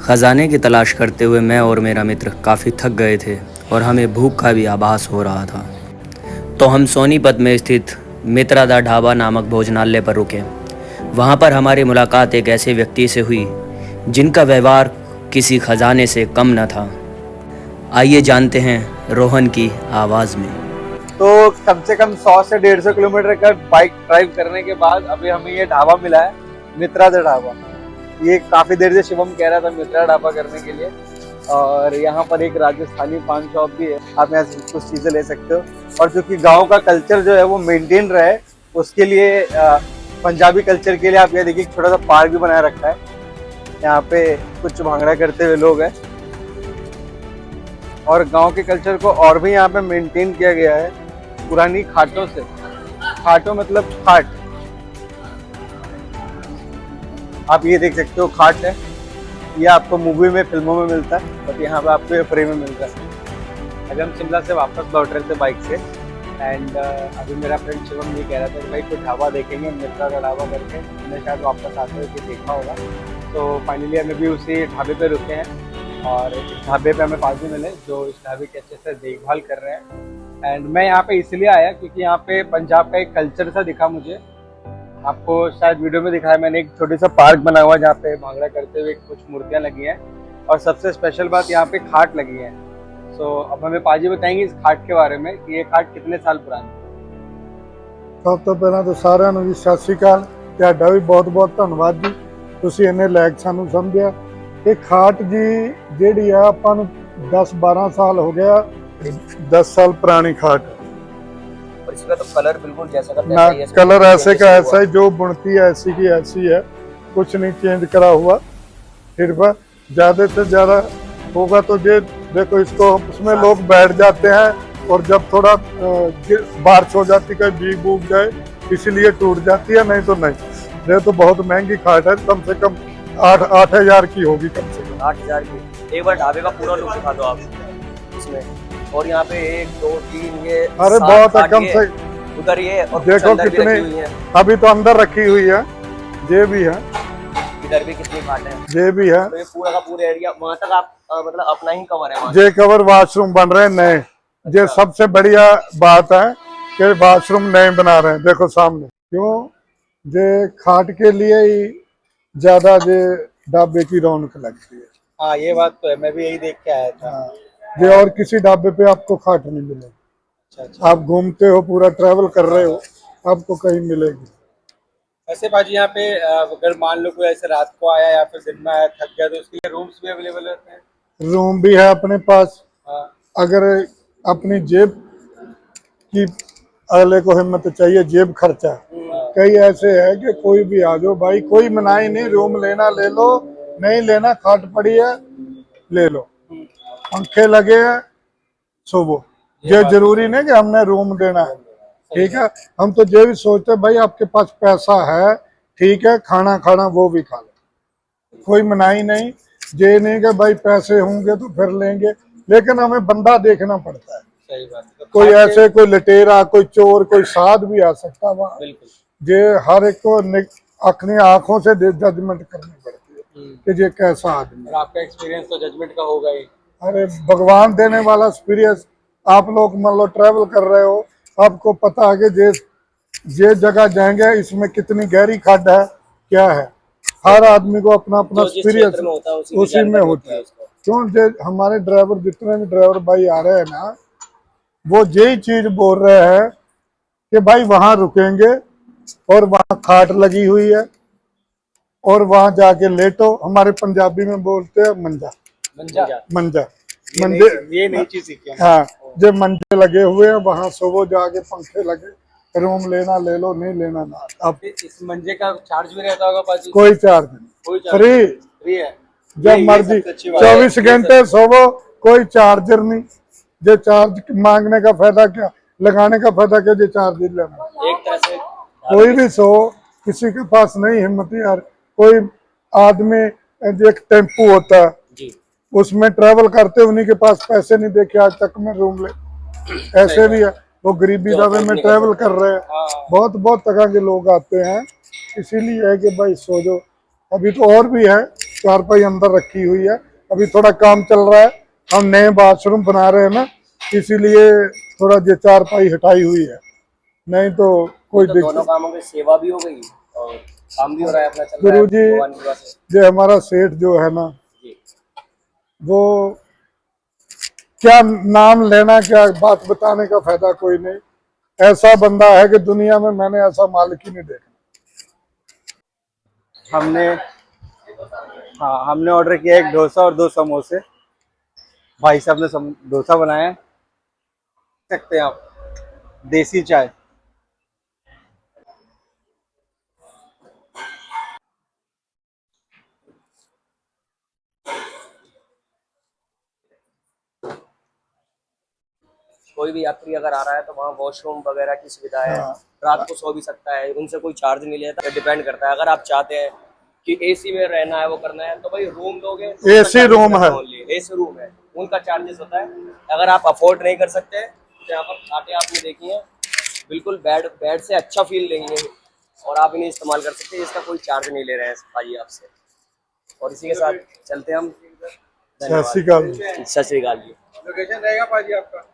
खजाने की तलाश करते हुए मैं और मेरा मित्र काफ़ी थक गए थे और हमें भूख का भी आभास हो रहा था। तो हम सोनीपत में स्थित मित्रादा ढाबा नामक भोजनालय पर रुके। वहाँ पर हमारी मुलाकात एक ऐसे व्यक्ति से हुई जिनका व्यवहार किसी खजाने से कम न था। आइए जानते हैं रोहन की आवाज़ में। तो कम से कम 100 से 150 किलोमीटर का बाइक ड्राइव करने के बाद अभी हमें ये ढाबा मिला है, मित्रादा ढाबा। ये काफ़ी देर से शिवम कह रहा था मित्रा ढाबा करने के लिए। और यहाँ पर एक राजस्थानी पान शॉप भी है, आप यहाँ से कुछ चीज़ें ले सकते हो। और जो कि गांव का कल्चर जो है वो मेंटेन रहे, उसके लिए पंजाबी कल्चर के लिए आप ये देखिए छोटा सा पार्क भी बनाया रखा है। यहाँ पे कुछ भांगड़ा करते हुए लोग हैं और गांव के कल्चर को और भी यहाँ पे मेंटेन किया गया है पुरानी खाटों से। खाटों मतलब खाट, आप ये देख सकते हो खाट है। ये आपको मूवी में फिल्मों में मिलता है, बट यहाँ पे आपको ये फ्री में मिलता है। अभी हम शिमला से वापस लौट रहे थे बाइक से एंड अभी मेरा फ्रेंड शिवम ये कह रहा था कि भाई कुछ ढाबा देखेंगे, मित्रादा ढाबा करके। हमने शायद वापस आते हुए देखा होगा। तो फाइनली हमें भी उसी ढाबे पे रुके हैं और इस ढाबे पे हमें पाजी मिले जो इस ढाबे की अच्छे से देखभाल कर रहे हैं। एंड मैं यहाँ पे इसलिए आया क्योंकि यहाँ पे पंजाब का एक कल्चर सा दिखा मुझे। आपको शायद वीडियो में दिखाया मैंने, एक छोटी सा पार्क बना हुआ है जहाँ पे भांगड़ा करते हुए कुछ मूर्तियाँ लगी हैं और सबसे स्पेशल बात यहाँ पे खाट लगी है। सो अब हमें पाजी बताएंगे इस खाट के बारे में कि ये खाट कितने साल पुरानी है। सब तो पहला तो साਰਿਆਂ ਨੂੰ ਜੀ ਸਤਿ ਸ਼੍ਰੀ ਅਕਾਲ। ਤੁਹਾਡਾ ਵੀ ਬਹੁਤ ਬਹੁਤ ਧੰਨਵਾਦ ਜੀ, ਤੁਸੀਂ ਇੰਨੇ ਲਾਇਕ ਸਾਨੂੰ ਸਮਝਿਆ। ਇਹ ਖਾਟ ਜੀ ਜਿਹੜੀ ਆ ਆਪਾਂ ਨੂੰ 10-12 ਸਾਲ ਹੋ ਗਿਆ, 10 साल पुरानी खाट है। और इसका तो कलर बिल्कुल जैसा का ना कलर ऐसे का ऐसा ही, जो बुनती है ऐसी की ऐसी है, कुछ नहीं चेंज करा हुआ। फिर वह ज्यादा से ज्यादा होगा तो ये देखो, इसको उसमें लोग बैठ जाते हैं और जब थोड़ा बारिश हो जाती है, भीग भूग जाए इसलिए टूट जाती है, नहीं तो नहीं। ये तो बहुत महंगी खाट है, कम से कम 8,000 की होगी, कम से कम 8,000 की। एक बार ढाबे का पूरा लुक दिखा दो आप इसमें। और यहाँ पे 1 2 3 ये अरे बहुत है, कम से उधर ये और देखो कितने अभी तो अंदर रखी हुई है। ये भी है, इधर भी कितनी खाट है, ये भी है। तो ये पूरा का पूरा एरिया वहाँ तक आप मतलब अपना ही कवर है। ये कवर वॉशरूम बन रहे हैं नए। ये सबसे बढ़िया बात है कि वॉशरूम नए बना रहे हैं, देखो सामने। क्यों? ये खाट के लिए ही ज्यादा ये ढाबे की रौनक लगती है। हाँ ये बात तो है, मैं भी यही देख के आया था। हाँ, ये और किसी ढाबे पे आपको खाट नहीं मिलेगी। अच्छा। आप घूमते हो, पूरा ट्रैवल कर रहे हो, आपको कहीं मिलेगी। वैसे बाजी यहाँ पे अगर मान लो कोई ऐसे रात को आया या फिर दिन में आया थक गया तो उसके लिए रूम्स भी अवेलेबल रहते हैं। रूम भी है अपने पास। हाँ। अगर अपनी जेब की अगले को हिम्मत चाहिए, जेब खर्चा, कई ऐसे है कि कोई भी आ जाओ भाई, कोई मनाही नहीं, रूम लेना ले लो, नहीं लेना खाट पड़ी है ले लो, पंखे लगे हैं सोवो। ये जरूरी नहीं कि हमने रूम देना है, ठीक है। हम तो ये भी सोचते भाई आपके पास पैसा है, ठीक है, खाना खाना वो भी खा लो, कोई मनाही नहीं। ये नहीं कि भाई पैसे होंगे तो फिर लेंगे, लेकिन हमें बंदा देखना पड़ता है। सही बात है। कोई ऐसे कोई लटेरा, कोई चोर, कोई साध भी आ सकता वहाँ। बिल्कुल। ये हर एक को अपनी आंखों से जजमेंट करनी पड़ती है कि ये कैसा आदमी है। और आपका एक्सपीरियंस तो जजमेंट का होगा ही। अरे भगवान देने वाला एक्सपीरियंस। आप लोग मान लो ट्रैवल कर रहे हो, आपको पता है कि ये जगह जाएंगे, इसमें कितनी गहरी खड्ड है, क्या है। हर आदमी को अपना अपना एक्सपीरियंस उसी में होता है। क्यों? हमारे ड्राइवर, जितने भी ड्राइवर भाई आ रहे हैं ना, वो यही चीज बोल रहे हैं कि भाई वहां रुकेंगे और वहां खाट लगी हुई है और वहां जाके लेटो। हमारे पंजाबी में बोलते हैं मंजा मंजा मंजे, ये नई चीज सीखी। हाँ, जो मंजे लगे हुए हैं वहां सोवो, जाके पंखे लगे, रूम लेना ले लो, नहीं लेना ना। अब इस मंजे का चार्ज भी रहता होगा पाजी? कोई चार्ज नहीं, फ्री है। जब मर्जी 24 घंटे सोवो, कोई चार्जर नहीं। जो चार्ज मांगने का फायदा क्या, लगाने का फायदा क्या, जो चार्ज ही लेना। एक तरह से कोई भी सो, किसी के पास नहीं हिम्मत यार। कोई आदमी, एक टेम्पू होता है जी, उसमें ट्रैवल करते, उन्हीं के पास पैसे नहीं देखे आज तक में रूम ले। ऐसे भी है, वो गरीबी दावे में ट्रैवल कर रहे हैं। बहुत बहुत तरह के लोग आते हैं, इसीलिए है कि भाई सो जाओ। अभी तो और भी है, चारपाई अंदर रखी हुई है। अभी थोड़ा काम चल रहा है, हम नए बाथरूम बना रहे हैं ना, इसीलिए थोड़ा ये चारपाई हटाई हुई है, नहीं तो कोई तो दोनों दिक्कत। कामों की सेवा भी हो गई और काम भी हो रहा है, अपना चल रहा है गुरुजी, भगवान की कृपा से। ये हमारा सेठ जो है ना, जी। वो क्या नाम लेना, क्या बात बताने का फायदा कोई नहीं। ऐसा बंदा है कि दुनिया में मैंने ऐसा मालिक ही नहीं देखा। हमने हाँ, हमने ऑर्डर किया एक डोसा और 2 समोसे। भाई साहब ने डोसा बनाया है, देख सकते हैं आप, देसी चाय। कोई भी यात्री अगर आ रहा है तो वहाँ वॉशरूम वगैरह की सुविधा है, रात को सो भी सकता है, उनसे कोई चार्ज नहीं लेता, डिपेंड करता है। अगर आप चाहते हैं कि एसी में रहना है, वो करना है, तो भाई रूम लोगे तो AC रूम है। एसी रूम है, उनका चार्जेस होता है। अगर आप अफोर्ड नहीं कर सकते तो यहाँ पर खाटे आपने देखी हैं, बिल्कुल बेड बेड से अच्छा फील लेंगे और आप इन्हें इस्तेमाल कर सकते हैं, इसका कोई चार्ज नहीं ले रहे हैं भाई आपसे। और इसी के साथ चलते हैं हम। सत श्री अकाल। सत श्री अकाल जी। लोकेशन रहेगा पाजी आपका?